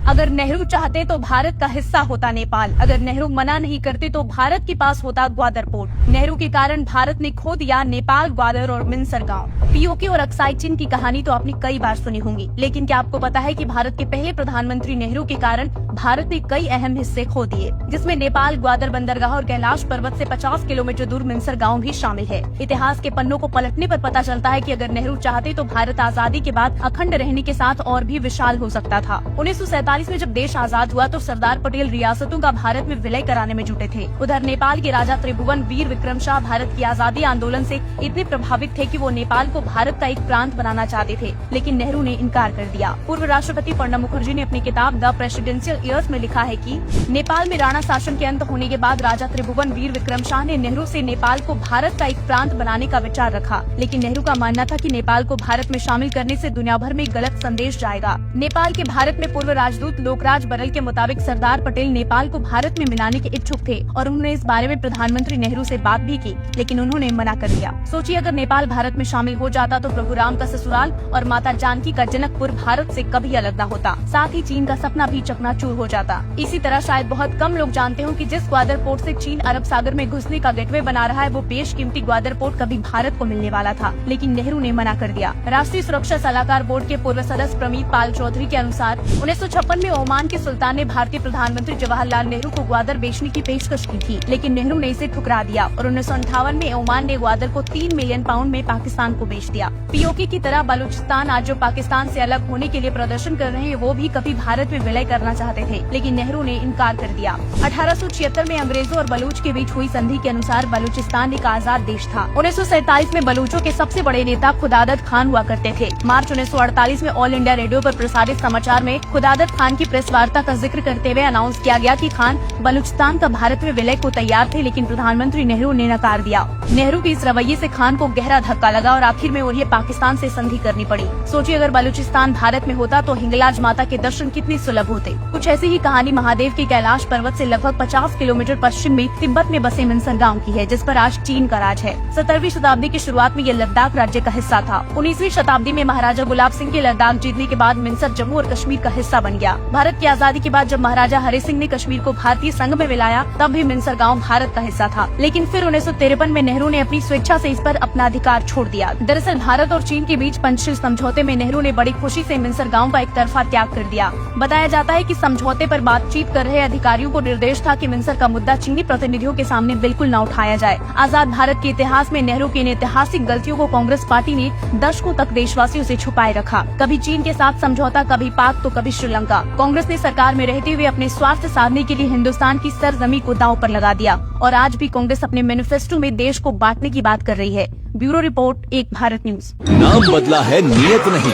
अगर नेहरू चाहते तो भारत का हिस्सा होता नेपाल। अगर नेहरू मना नहीं करते तो भारत के पास होता ग्वादर पोर्ट। नेहरू के कारण भारत ने खो दिया नेपाल, ग्वादर और मिंसर गांव। पीओके और अक्साई चिन की कहानी तो आपने कई बार सुनी होंगी, लेकिन क्या आपको पता है कि भारत के पहले प्रधानमंत्री नेहरू के कारण भारत ने कई अहम हिस्से खो दिए, जिसमें नेपाल, ग्वादर बंदरगाह और कैलाश पर्वत से 50 किलोमीटर दूर मिंसर गांव भी शामिल है। इतिहास के पन्नों को पलटने पर पता चलता है कि अगर नेहरू चाहते तो भारत आजादी के बाद अखंड रहने के साथ और भी विशाल हो सकता था। 1947 में जब देश आजाद हुआ तो सरदार पटेल रियासतों का भारत में विलय कराने में जुटे थे। उधर नेपाल के राजा त्रिभुवन वीर विक्रम शाह भारत की आजादी आंदोलन से इतने प्रभावित थे कि वो नेपाल को भारत का एक प्रांत बनाना चाहते थे, लेकिन नेहरू ने इनकार कर दिया। पूर्व राष्ट्रपति प्रणब मुखर्जी ने अपनी किताब द प्रेसिडेंशियल ईयर्स में लिखा है कि नेपाल में राणा शासन के अंत होने के बाद राजा त्रिभुवन वीर विक्रम शाह ने नेहरू से नेपाल को भारत का एक प्रांत बनाने का विचार रखा, लेकिन नेहरू का मानना था कि नेपाल को भारत में शामिल करने से दुनिया भर में गलत संदेश जाएगा। नेपाल के भारत में पूर्व राजदूत लोकराज बरल के मुताबिक सरदार पटेल नेपाल को भारत में मिलाने के इच्छुक थे और उन्होंने इस बारे में प्रधानमंत्री नेहरू से बात भी की, लेकिन उन्होंने मना कर दिया। सोचिए, अगर नेपाल भारत में शामिल हो जाता तो प्रभु राम का ससुराल और माता जानकी का जनकपुर भारत से कभी अलग न होता, साथ ही चीन का सपना भी चकनाचूर हो जाता। इसी तरह शायद बहुत कम लोग जानते हो कि जिस ग्वादर पोर्ट से चीन अरब सागर में घुसने का गेटवे बना रहा है, वो बेशकीमती ग्वादर पोर्ट कभी भारत को मिलने वाला था, लेकिन नेहरू ने मना कर दिया। राष्ट्रीय सुरक्षा सलाहकार बोर्ड के पूर्व सदस्य प्रमीत पाल चौधरी के अनुसार 1956 में ओमान के सुल्तान ने भारतीय प्रधानमंत्री जवाहरलाल नेहरू को ग्वादर बेचने की पेशकश की थी, लेकिन नेहरू ने इसे ठुकरा दिया और 1958 में ओमान ने ग्वादर को 3 मिलियन पाउंड में पाकिस्तान को बेच दिया। पीओके की तरह बलूचिस्तान आज जो पाकिस्तान से अलग होने के लिए प्रदर्शन कर रहे हैं, वो भी कभी भारत में विलय करना चाहते थे, लेकिन नेहरू ने इनकार कर दिया। 1876 में अंग्रेजों और बलूच के बीच हुई संधि के अनुसार बलूचिस्तान एक आजाद देश था। 1947 में बलूचों के सबसे बड़े नेता खुदादत खान हुआ करते थे। मार्च 1948 में ऑल इंडिया रेडियो पर प्रसारित समाचार में खुदादत खान की प्रेस वार्ता का जिक्र करते हुए अनाउंस किया गया कि खान बलूचिस्तान का भारत में विलय को तैयार थे, लेकिन प्रधानमंत्री नेहरू ने नकार दिया। नेहरू के इस रवैये से खान को गहरा धक्का लगा और आखिर में उन्हें पाकिस्तान से संधि करनी पड़ी। सोचिए, अगर बलूचिस्तान भारत में होता तो हिंगलाज माता के दर्शन कितने सुलभ होते। कुछ ऐसी ही कहानी महादेव के कैलाश पर्वत से लगभग 50 किलोमीटर पश्चिम में तिब्बत में बसे मिंसर गांव की है, जिस पर आज चीन का राज है। 17वीं शताब्दी की शुरुआत में ये लद्दाख राज्य का हिस्सा था। 19वीं शताब्दी में महाराजा गुलाब सिंह के लद्दाख जीतने के बाद मिंसर जम्मू और कश्मीर का हिस्सा बन गया। भारत की आजादी के बाद जब महाराजा हरि सिंह ने कश्मीर को भारतीय संघ में मिलाया, तब भी मिंसर गांव भारत का हिस्सा था, लेकिन फिर 1953 में नेहरू ने अपनी स्वेच्छा से इस पर अपना अधिकार छोड़ दिया। दरअसल भारत और चीन के बीच पंचशील समझौते में नेहरू ने बड़ी खुशी से मिंसर गांव का एक तरफा त्याग कर दिया। बताया जाता है कि समझौते पर बातचीत कर रहे अधिकारियों को निर्देश था कि मिंसर का मुद्दा चीनी प्रतिनिधियों के सामने बिल्कुल न उठाया जाए। आजाद भारत के इतिहास में नेहरू की इन ऐतिहासिक गलतियों को कांग्रेस पार्टी ने दशकों तक देशवासियों से छुपाए रखा। कभी चीन के साथ समझौता, कभी पाक तो कभी श्रीलंका। कांग्रेस ने सरकार में रहते हुए अपने स्वार्थ साधने के लिए हिंदुस्तान की सरजमी को दांव पर लगा दिया और आज भी कांग्रेस अपने मैनिफेस्टो में देश को बांटने की बात कर रही है। ब्यूरो रिपोर्ट, एक भारत न्यूज। नाम बदला है, नियत नहीं।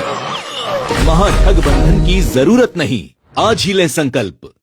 महाठगबंधन की जरूरत नहीं। आज ही लें संकल्प।